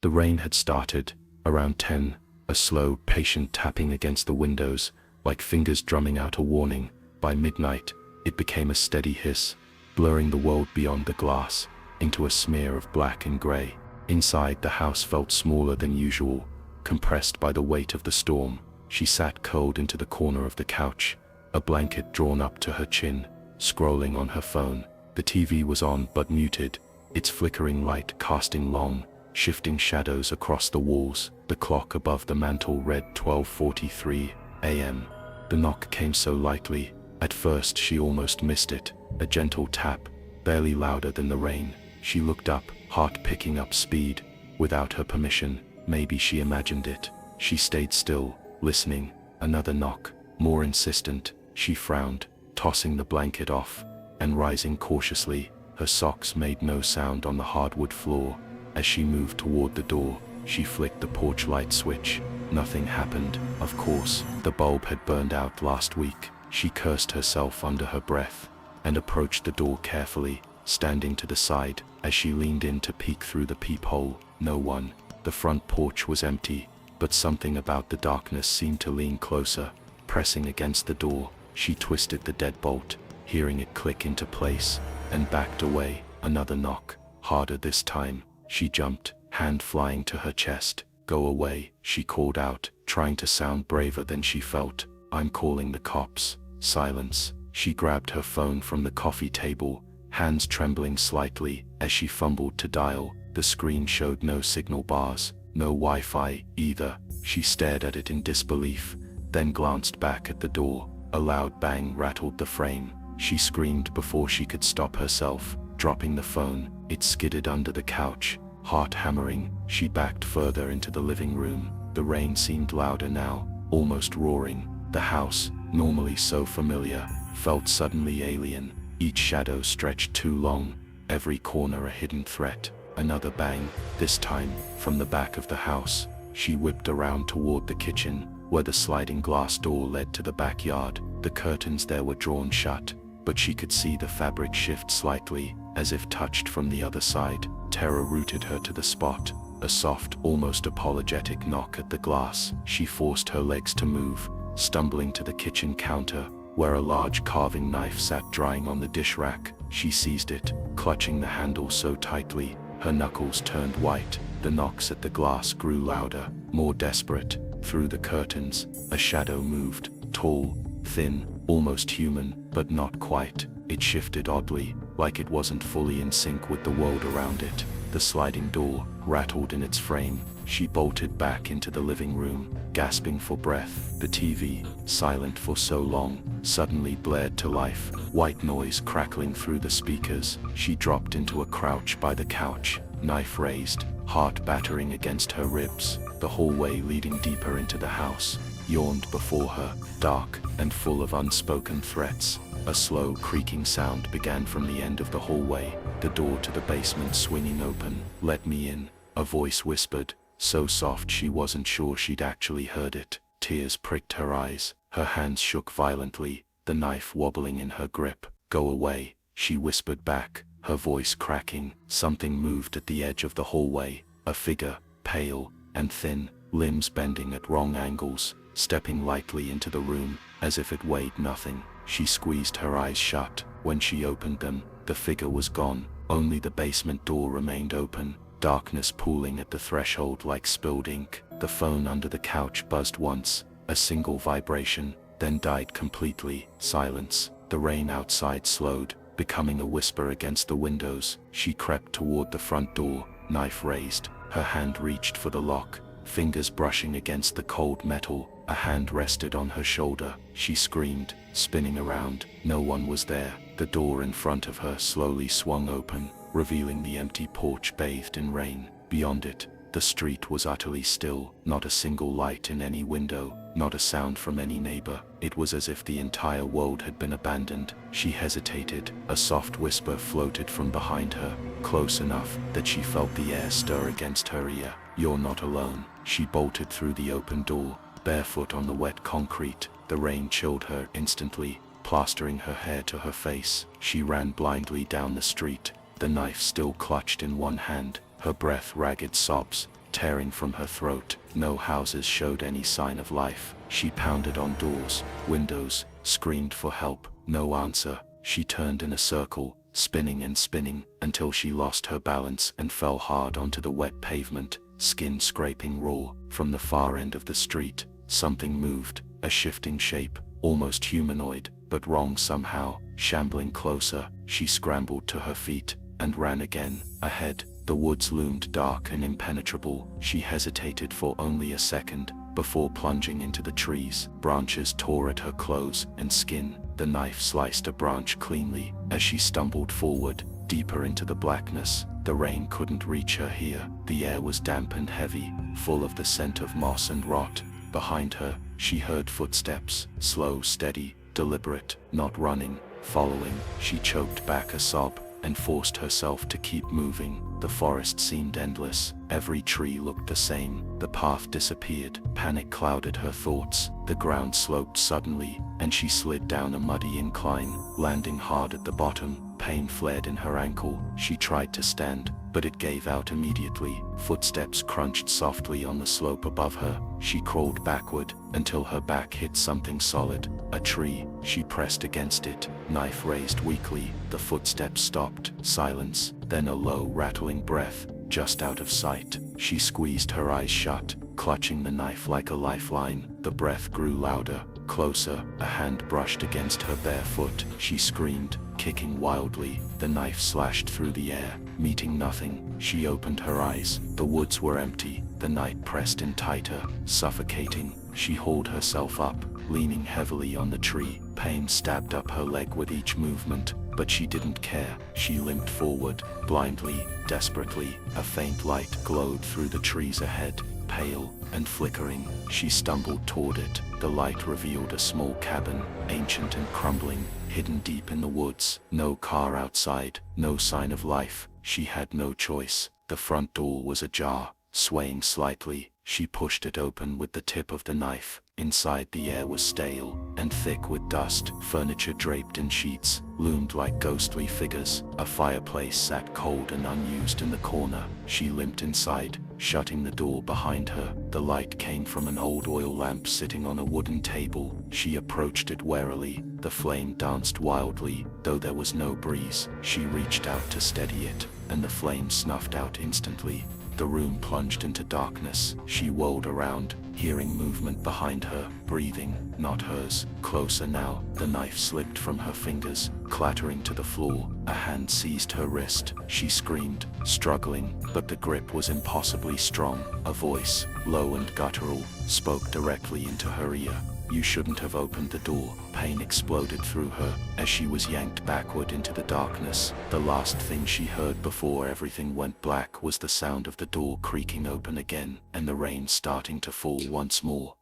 The rain had started. Around 10, a slow, patient tapping against the windows, like fingers drumming out a warning. By midnight, it became a steady hiss, blurring the world beyond the glass into a smear of black and gray. Inside, the house felt smaller than usual, compressed by the weight of the storm. She sat curled into the corner of the couch, a blanket drawn up to her chin, scrolling on her phone. The TV was on but muted, its flickering light casting long, shifting shadows across the walls. The clock above the mantel read 12:43 a.m. The knock came so lightly, at first she almost missed it. A gentle tap, barely louder than the rain. She looked up, heart picking up speed. Without her permission, maybe she imagined it. She stayed still, listening. Another knock, more insistent. She frowned, tossing the blanket off, and rising cautiously. Her socks made no sound on the hardwood floor. As she moved toward the door, she flicked the porch light switch. Nothing happened. Of course, the bulb had burned out last week. She cursed herself under her breath, and approached the door carefully, standing to the side. As she leaned in to peek through the peephole, no one. The front porch was empty, but something about the darkness seemed to lean closer, pressing against the door. She twisted the deadbolt, hearing it click into place, and backed away. Another knock, harder this time. She jumped, hand flying to her chest. "Go away," she called out, trying to sound braver than she felt. "I'm calling the cops." Silence. She grabbed her phone from the coffee table, hands trembling slightly as she fumbled to dial. The screen showed no signal bars, no Wi-Fi either. She stared at it in disbelief, then glanced back at the door. A loud bang rattled the frame. She screamed before she could stop herself, dropping the phone. It skidded under the couch, heart hammering. She backed further into the living room. The rain seemed louder now, almost roaring. The house, normally so familiar, felt suddenly alien. Each shadow stretched too long, every corner a hidden threat. Another bang, this time from the back of the house. She whipped around toward the kitchen, where the sliding glass door led to the backyard. The curtains there were drawn shut, but she could see the fabric shift slightly, as if touched from the other side. Terror rooted her to the spot. A soft, almost apologetic knock at the glass. She forced her legs to move, stumbling to the kitchen counter, where a large carving knife sat drying on the dish rack. She seized it, clutching the handle so tightly, her knuckles turned white. The knocks at the glass grew louder, more desperate. Through the curtains, a shadow moved, tall, thin, almost human, but not quite. It shifted oddly, like it wasn't fully in sync with the world around it. The sliding door rattled in its frame. She bolted back into the living room, gasping for breath. The TV, silent for so long, suddenly blared to life, white noise crackling through the speakers. She dropped into a crouch by the couch, knife raised, heart battering against her ribs. The hallway leading deeper into the house yawned before her, dark and full of unspoken threats. A slow creaking sound began from the end of the hallway, the door to the basement swinging open. "Let me in," a voice whispered, so soft she wasn't sure she'd actually heard it. Tears pricked her eyes, her hands shook violently, the knife wobbling in her grip. "Go away," she whispered back, her voice cracking. Something moved at the edge of the hallway, a figure, pale and thin, limbs bending at wrong angles, stepping lightly into the room, as if it weighed nothing. She squeezed her eyes shut. When she opened them, the figure was gone. Only the basement door remained open, darkness pooling at the threshold like spilled ink. The phone under the couch buzzed once, a single vibration, then died completely. Silence. The rain outside slowed, becoming a whisper against the windows. She crept toward the front door, knife raised. Her hand reached for the lock, fingers brushing against the cold metal. A hand rested on her shoulder. She screamed, spinning around. No one was there. The door in front of her slowly swung open, revealing the empty porch bathed in rain. Beyond it, the street was utterly still. Not a single light in any window, not a sound from any neighbor. It was as if the entire world had been abandoned. She hesitated. A soft whisper floated from behind her, close enough that she felt the air stir against her ear. "You're not alone." She bolted through the open door, barefoot on the wet concrete. The rain chilled her instantly, plastering her hair to her face. She ran blindly down the street, the knife still clutched in one hand, her breath ragged sobs, tearing from her throat. No houses showed any sign of life. She pounded on doors, windows, screamed for help. No answer. She turned in a circle, spinning and spinning, until she lost her balance and fell hard onto the wet pavement, skin scraping raw. From the far end of the street, something moved, a shifting shape, almost humanoid, but wrong somehow. Shambling closer, she scrambled to her feet and ran again. Ahead, the woods loomed dark and impenetrable. She hesitated for only a second before plunging into the trees. Branches tore at her clothes and skin. The knife sliced a branch cleanly. As she stumbled forward, deeper into the blackness, the rain couldn't reach her here. The air was damp and heavy, full of the scent of moss and rot. Behind her, she heard footsteps, slow, steady, deliberate, not running, following. She choked back a sob and forced herself to keep moving. The forest seemed endless. Every tree looked the same. The path disappeared. Panic clouded her thoughts. The ground sloped suddenly, and she slid down a muddy incline, landing hard at the bottom. Pain flared in her ankle. She tried to stand, but it gave out immediately. Footsteps crunched softly on the slope above her. She crawled backward until her back hit something solid. A tree. She pressed against it, knife raised weakly. The footsteps stopped. Silence, then a low, rattling breath, just out of sight. She squeezed her eyes shut, clutching the knife like a lifeline. The breath grew louder, closer. A hand brushed against her bare foot. She screamed, kicking wildly. The knife slashed through the air, meeting nothing. She opened her eyes. The woods were empty. The night pressed in tighter, suffocating. She hauled herself up, leaning heavily on the tree. Pain stabbed up her leg with each movement, but she didn't care. She limped forward, blindly, desperately. A faint light glowed through the trees ahead, pale and flickering. She stumbled toward it. The light revealed a small cabin, ancient and crumbling, hidden deep in the woods. No car outside, no sign of life. She had no choice. The front door was ajar, swaying slightly. She pushed it open with the tip of the knife. Inside, the air was stale and thick with dust. Furniture draped in sheets loomed like ghostly figures. A fireplace sat cold and unused in the corner. She limped inside, shutting the door behind her. The light came from an old oil lamp sitting on a wooden table. She approached it warily. The flame danced wildly, though there was no breeze. She reached out to steady it, and the flame snuffed out instantly. The room plunged into darkness. She whirled around, hearing movement behind her, breathing, not hers. Closer now, the knife slipped from her fingers, clattering to the floor. A hand seized her wrist. She screamed, struggling, but the grip was impossibly strong. A voice, low and guttural, spoke directly into her ear. "You shouldn't have opened the door." Pain exploded through her as she was yanked backward into the darkness. The last thing she heard before everything went black was the sound of the door creaking open again, and the rain starting to fall once more.